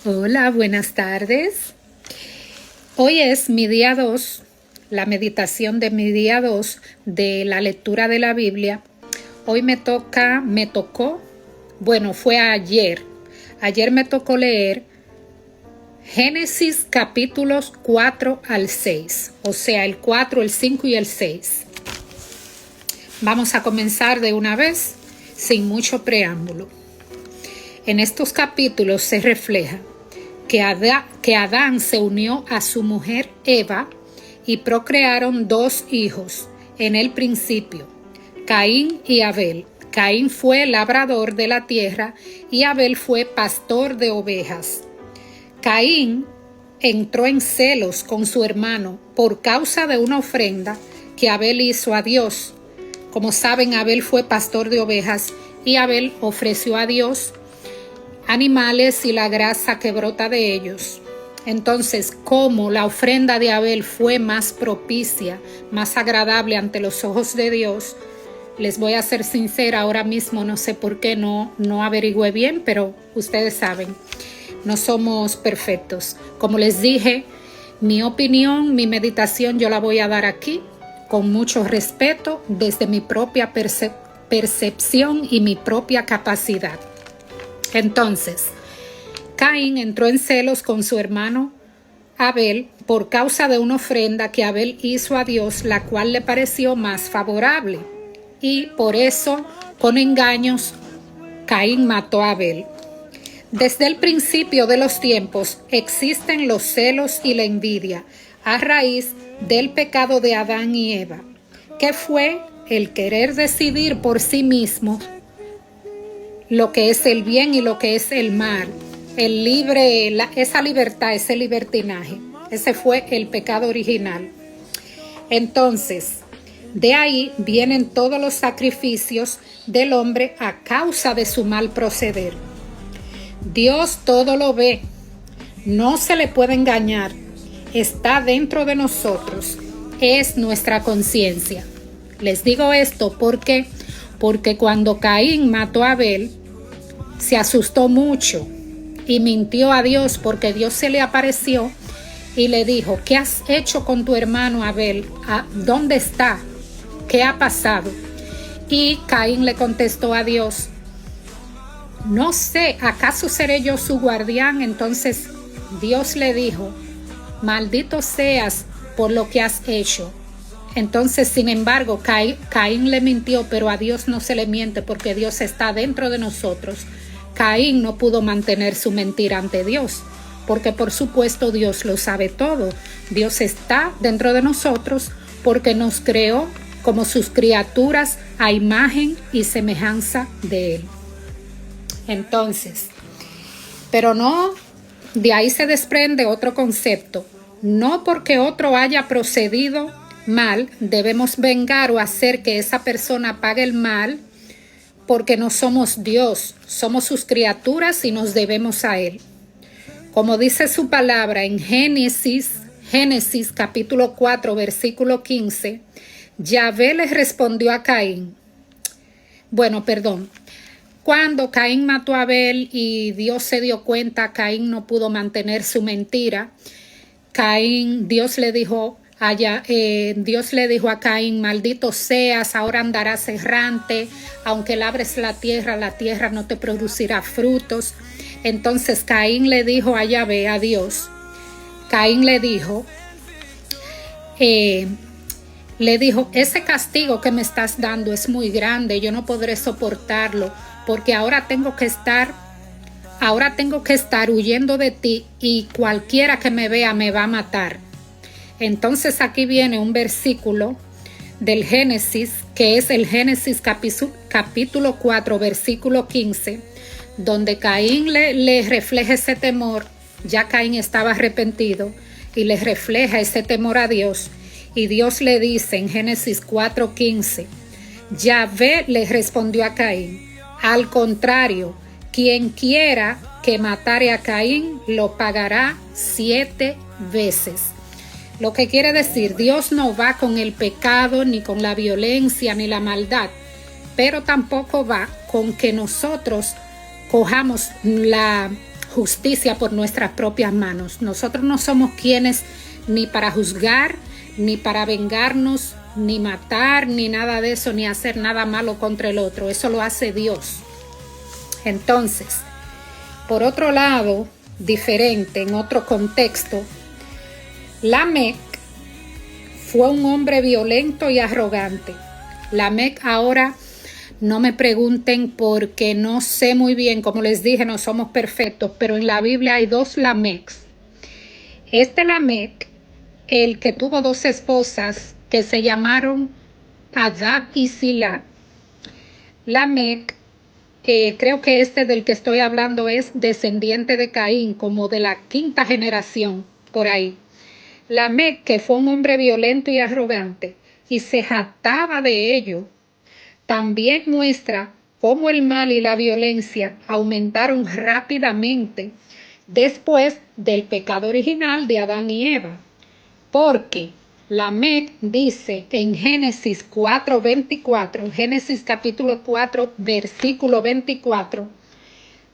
Hola, buenas tardes. Hoy es mi día 2, la meditación de mi día 2 de la lectura de la Biblia. Hoy fue ayer. Ayer me tocó leer Génesis capítulos 4 al 6, o sea, el 4, el 5 y el 6. Vamos a comenzar de una vez, sin mucho preámbulo. En estos capítulos se refleja que Adán se unió a su mujer Eva y procrearon 2 hijos en el principio, Caín y Abel. Caín fue labrador de la tierra y Abel fue pastor de ovejas. Caín entró en celos con su hermano por causa de una ofrenda que Abel hizo a Dios. Como saben, Abel fue pastor de ovejas y Abel ofreció a Dios animales y la grasa que brota de ellos. Entonces, como la ofrenda de Abel fue más propicia, más agradable ante los ojos de Dios, les voy a ser sincera, ahora mismo no sé por qué no averigüé bien, pero ustedes saben, no somos perfectos. Como les dije, mi opinión, mi meditación yo la voy a dar aquí con mucho respeto desde mi propia percepción y mi propia capacidad. Entonces, Caín entró en celos con su hermano Abel por causa de una ofrenda que Abel hizo a Dios, la cual le pareció más favorable. Y por eso, con engaños, Caín mató a Abel. Desde el principio de los tiempos existen los celos y la envidia a raíz del pecado de Adán y Eva, que fue el querer decidir por sí mismo lo que es el bien y lo que es el mal, esa libertad, ese libertinaje. Ese fue el pecado original. Entonces, de ahí vienen todos los sacrificios del hombre a causa de su mal proceder. Dios todo lo ve, no se le puede engañar, está dentro de nosotros, es nuestra conciencia. Les digo esto porque cuando Caín mató a Abel, se asustó mucho y mintió a Dios, porque Dios se le apareció y le dijo: ¿qué has hecho con tu hermano Abel? ¿Dónde está? ¿Qué ha pasado? Y Caín le contestó a Dios: no sé, ¿acaso seré yo su guardián? Entonces Dios le dijo: maldito seas por lo que has hecho. Entonces, sin embargo, Caín le mintió, pero a Dios no se le miente porque Dios está dentro de nosotros. Caín no pudo mantener su mentira ante Dios, porque por supuesto Dios lo sabe todo. Dios está dentro de nosotros porque nos creó como sus criaturas a imagen y semejanza de Él. Entonces, pero no, de ahí se desprende otro concepto. No porque otro haya procedido mal, debemos vengar o hacer que esa persona pague el mal, porque no somos Dios, somos sus criaturas y nos debemos a Él. Como dice su palabra en Génesis capítulo 4, versículo 15, Yahvé le respondió a Caín. Cuando Caín mató a Abel y Dios se dio cuenta, Caín no pudo mantener su mentira. Dios le dijo a Caín: maldito seas, ahora andarás errante, aunque labres la tierra no te producirá frutos. Entonces Caín le dijo a Yahvé, a Dios, ese castigo que me estás dando es muy grande, yo no podré soportarlo, porque ahora tengo que estar huyendo de ti y cualquiera que me vea me va a matar. Entonces aquí viene un versículo del Génesis, que es el Génesis capítulo 4, versículo 15, donde Caín le refleja ese temor. Ya Caín estaba arrepentido y le refleja ese temor a Dios. Y Dios le dice en Génesis 4:15, Yahvé le respondió a Caín: al contrario, quien quiera que matare a Caín lo pagará 7 veces. Lo que quiere decir, Dios no va con el pecado, ni con la violencia, ni la maldad, pero tampoco va con que nosotros cojamos la justicia por nuestras propias manos. Nosotros no somos quienes ni para juzgar, ni para vengarnos, ni matar, ni nada de eso, ni hacer nada malo contra el otro. Eso lo hace Dios. Entonces, por otro lado, diferente, en otro contexto, Lamec fue un hombre violento y arrogante. Lamec ahora, no me pregunten porque no sé muy bien, como les dije, no somos perfectos, pero en la Biblia hay dos Lamecs. Este Lamec, el que tuvo dos esposas que se llamaron Adad y Zilá. Lamec, creo que este del que estoy hablando es descendiente de Caín, como de la quinta generación, por ahí. Lamec, que fue un hombre violento y arrogante, y se jactaba de ello, también muestra cómo el mal y la violencia aumentaron rápidamente después del pecado original de Adán y Eva. Porque Lamec dice en Génesis 4:24, Génesis capítulo 4, versículo 24,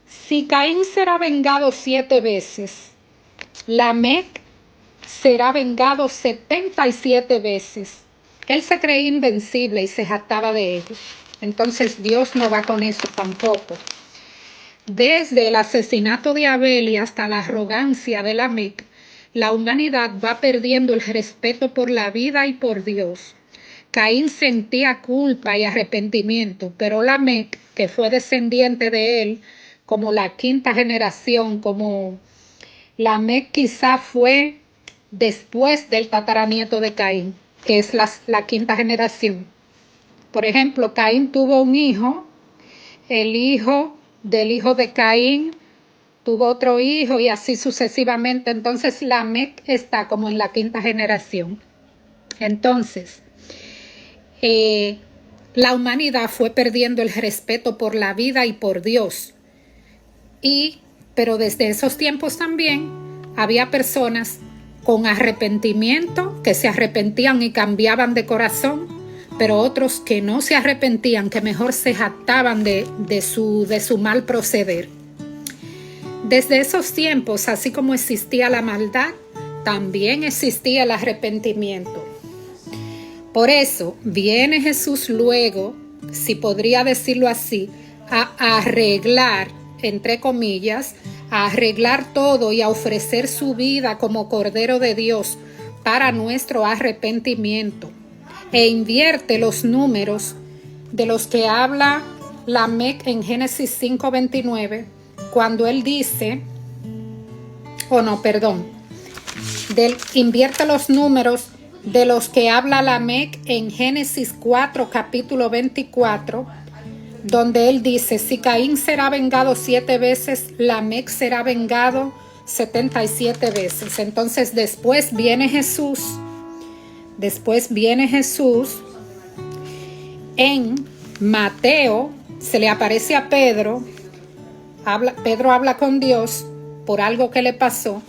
si Caín será vengado 7 veces, Lamec será vengado 77 veces. Él se creía invencible y se jactaba de ello. Entonces Dios no va con eso tampoco. Desde el asesinato de Abel y hasta la arrogancia de Lamec, la humanidad va perdiendo el respeto por la vida y por Dios. Caín sentía culpa y arrepentimiento, pero Lamec, que fue descendiente de él, como la quinta generación, como Lamec quizá fue después del tataranieto de Caín, que es la quinta generación. Por ejemplo, Caín tuvo un hijo, el hijo del hijo de Caín tuvo otro hijo y así sucesivamente. Entonces Lamec está como en la quinta generación. Entonces, la humanidad fue perdiendo el respeto por la vida y por Dios. Pero desde esos tiempos también había personas con arrepentimiento, que se arrepentían y cambiaban de corazón, pero otros que no se arrepentían, que mejor se jactaban de su mal proceder. Desde esos tiempos, así como existía la maldad, también existía el arrepentimiento. Por eso viene Jesús luego, si podría decirlo así, a arreglar, entre comillas, a arreglar todo y a ofrecer su vida como Cordero de Dios para nuestro arrepentimiento. E invierte los números de los que habla Lamec en Génesis 5:29, cuando él dice, invierte los números de los que habla Lamec en Génesis 4, capítulo 24, donde él dice, si Caín será vengado 7 veces, Lamec será vengado 77 veces. Entonces después viene Jesús en Mateo, se le aparece a Pedro, Pedro habla con Dios por algo que le pasó,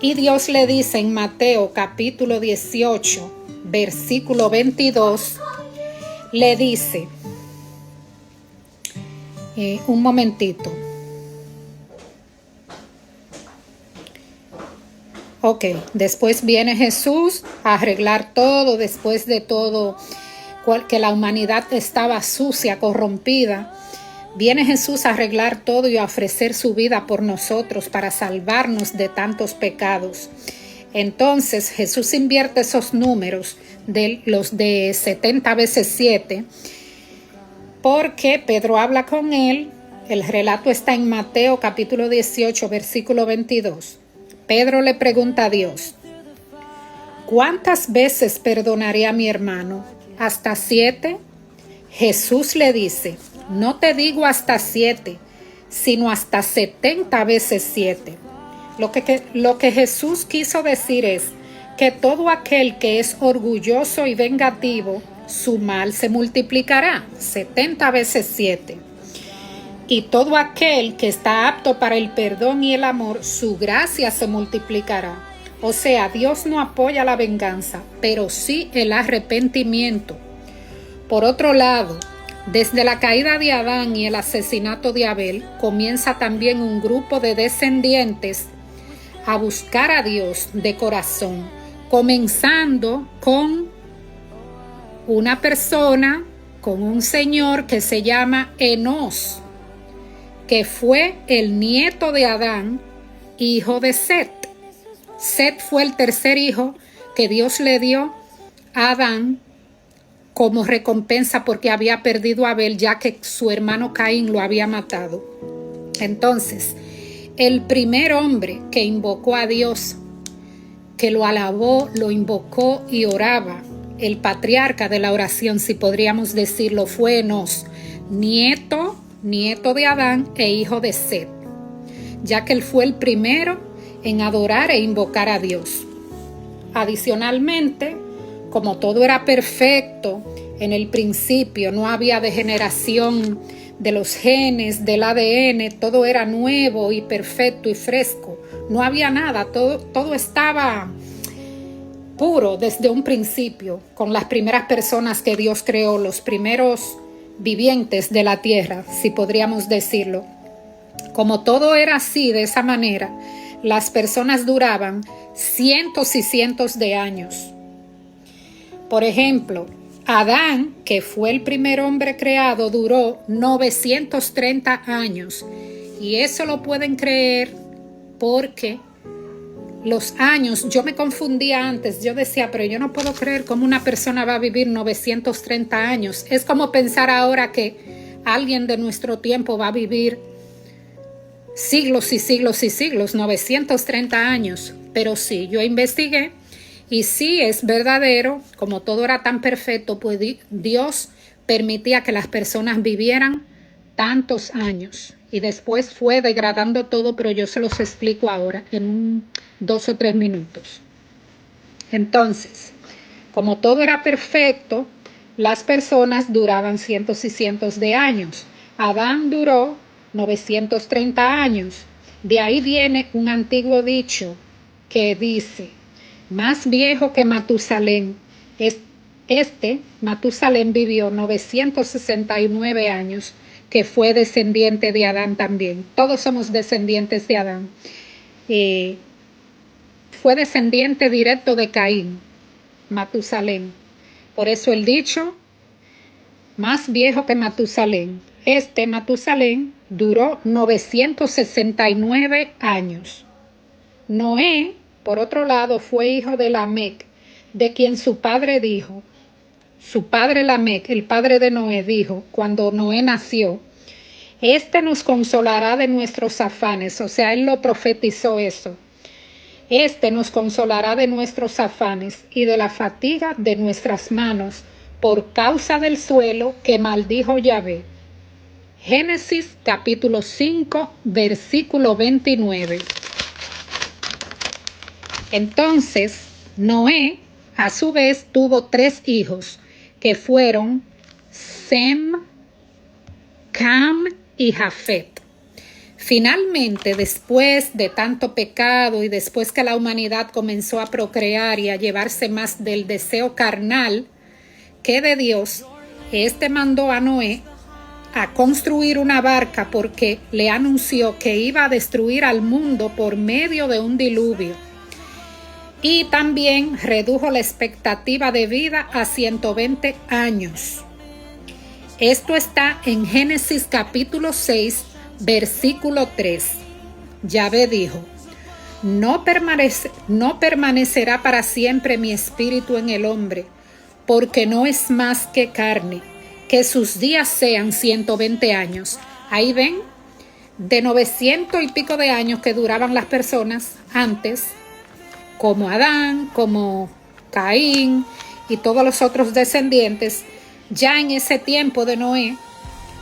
y Dios le dice en Mateo capítulo 18, versículo 22, le dice, un momentito. Ok, después viene Jesús a arreglar todo, después de todo, que la humanidad estaba sucia, corrompida. Viene Jesús a arreglar todo y a ofrecer su vida por nosotros para salvarnos de tantos pecados. Entonces Jesús invierte esos números, los de 70 veces 7, porque Pedro habla con él. El relato está en Mateo capítulo 18, versículo 22. Pedro le pregunta a Dios, ¿cuántas veces perdonaré a mi hermano? ¿Hasta 7? Jesús le dice, no te digo hasta 7, sino hasta 70 veces 7. Lo que Jesús quiso decir es que todo aquel que es orgulloso y vengativo, su mal se multiplicará 70 veces 7. Y todo aquel que está apto para el perdón y el amor, su gracia se multiplicará. O sea, Dios no apoya la venganza, pero sí el arrepentimiento. Por otro lado, Desde la caída de Adán y el asesinato de Abel, comienza también un grupo de descendientes a buscar a Dios de corazón, comenzando con una persona, con un señor que se llama Enós, que fue el nieto de Adán, hijo de Set. Set fue el tercer hijo que Dios le dio a Adán como recompensa porque había perdido a Abel, ya que su hermano Caín lo había matado. Entonces, el primer hombre que invocó a Dios, que lo alabó, lo invocó y oraba, el patriarca de la oración, si podríamos decirlo, fue Enós, nieto de Adán e hijo de Set, ya que él fue el primero en adorar e invocar a Dios. Adicionalmente, como todo era perfecto en el principio, no había degeneración de los genes, del ADN, todo era nuevo y perfecto y fresco. No había nada, todo estaba puro desde un principio, con las primeras personas que Dios creó, los primeros vivientes de la tierra, si podríamos decirlo. Como todo era así, de esa manera, las personas duraban cientos y cientos de años. Por ejemplo, Adán, que fue el primer hombre creado, duró 930 años. Y eso lo pueden creer porque los años, yo me confundía antes, yo decía, pero yo no puedo creer cómo una persona va a vivir 930 años. Es como pensar ahora que alguien de nuestro tiempo va a vivir siglos y siglos y siglos, 930 años. Pero sí, yo investigué y sí es verdadero, como todo era tan perfecto, pues Dios permitía que las personas vivieran tantos años. Y después fue degradando todo, pero yo se los explico ahora en 2 o 3 minutos. Entonces, como todo era perfecto, las personas duraban cientos y cientos de años. Adán duró 930 años. De ahí viene un antiguo dicho que dice, más viejo que Matusalén. Matusalén vivió 969 años, que fue descendiente de Adán también. Todos somos descendientes de Adán. Fue descendiente directo de Caín, Matusalén. Por eso el dicho, más viejo que Matusalén. Matusalén duró 969 años. Noé, por otro lado, fue hijo de Lamec, de quien su padre Lamec, el padre de Noé, dijo, cuando Noé nació, nos consolará de nuestros afanes. O sea, él lo profetizó eso. Nos consolará de nuestros afanes y de la fatiga de nuestras manos por causa del suelo que maldijo Yahvé. Génesis capítulo 5, versículo 29. Entonces, Noé, a su vez, tuvo 3 hijos, que fueron Sem, Cam y Jafet. Finalmente, después de tanto pecado y después que la humanidad comenzó a procrear y a llevarse más del deseo carnal que de Dios, mandó a Noé a construir una barca porque le anunció que iba a destruir al mundo por medio de un diluvio. Y también redujo la expectativa de vida a 120 años. Esto está en Génesis capítulo 6, versículo 3. Yahvé dijo, no permanecerá para siempre mi espíritu en el hombre, porque no es más que carne, que sus días sean 120 años. Ahí ven, de 900 y pico de años que duraban las personas antes, como Adán, como Caín y todos los otros descendientes, ya en ese tiempo de Noé,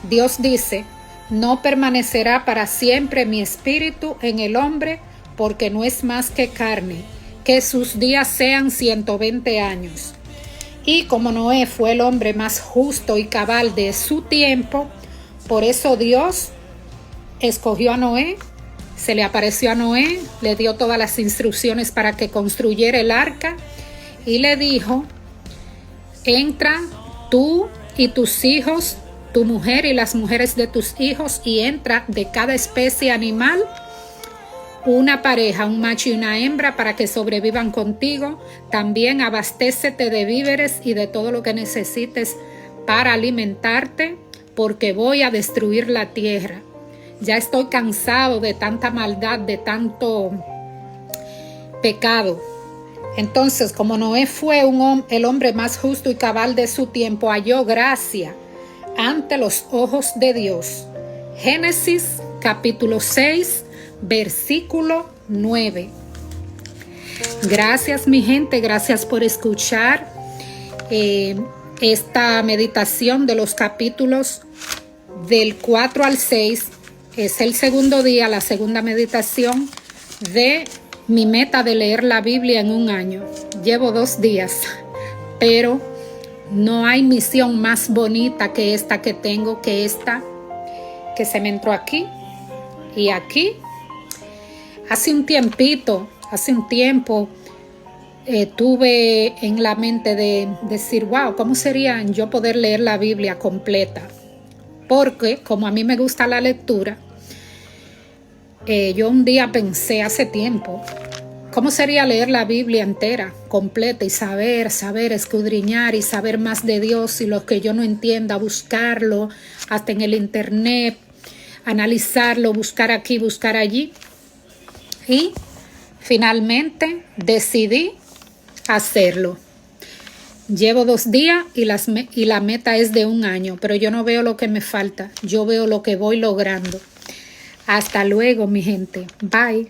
Dios dice, no permanecerá para siempre mi espíritu en el hombre, porque no es más que carne, que sus días sean 120 años. Y como Noé fue el hombre más justo y cabal de su tiempo, por eso Dios escogió a Noé, se le apareció a Noé, le dio todas las instrucciones para que construyera el arca y le dijo, entra tú y tus hijos tu mujer y las mujeres de tus hijos, y entra de cada especie animal una pareja, un macho y una hembra, para que sobrevivan contigo. También abastécete de víveres y de todo lo que necesites para alimentarte, porque voy a destruir la tierra. Ya estoy cansado de tanta maldad, de tanto pecado. Entonces, como Noé fue el hombre más justo y cabal de su tiempo, halló gracia ante los ojos de Dios. Génesis capítulo 6, versículo 9. Gracias, mi gente, gracias por escuchar esta meditación de los capítulos del 4 al 6. Es el segundo día, la segunda meditación de mi meta de leer la Biblia en un año. Llevo 2 días, pero no hay misión más bonita que esta que tengo, que se me entró aquí y aquí. Hace un tiempo, tuve en la mente de decir, wow, ¿cómo sería yo poder leer la Biblia completa? Porque como a mí me gusta la lectura, yo un día pensé hace tiempo, ¿cómo sería leer la Biblia entera, completa, y saber, escudriñar y saber más de Dios, y lo que yo no entienda, buscarlo hasta en el internet, analizarlo, buscar aquí, buscar allí? Y finalmente decidí hacerlo. Llevo 2 días y la meta es de 1 año, pero yo no veo lo que me falta, yo veo lo que voy logrando. Hasta luego, mi gente. Bye.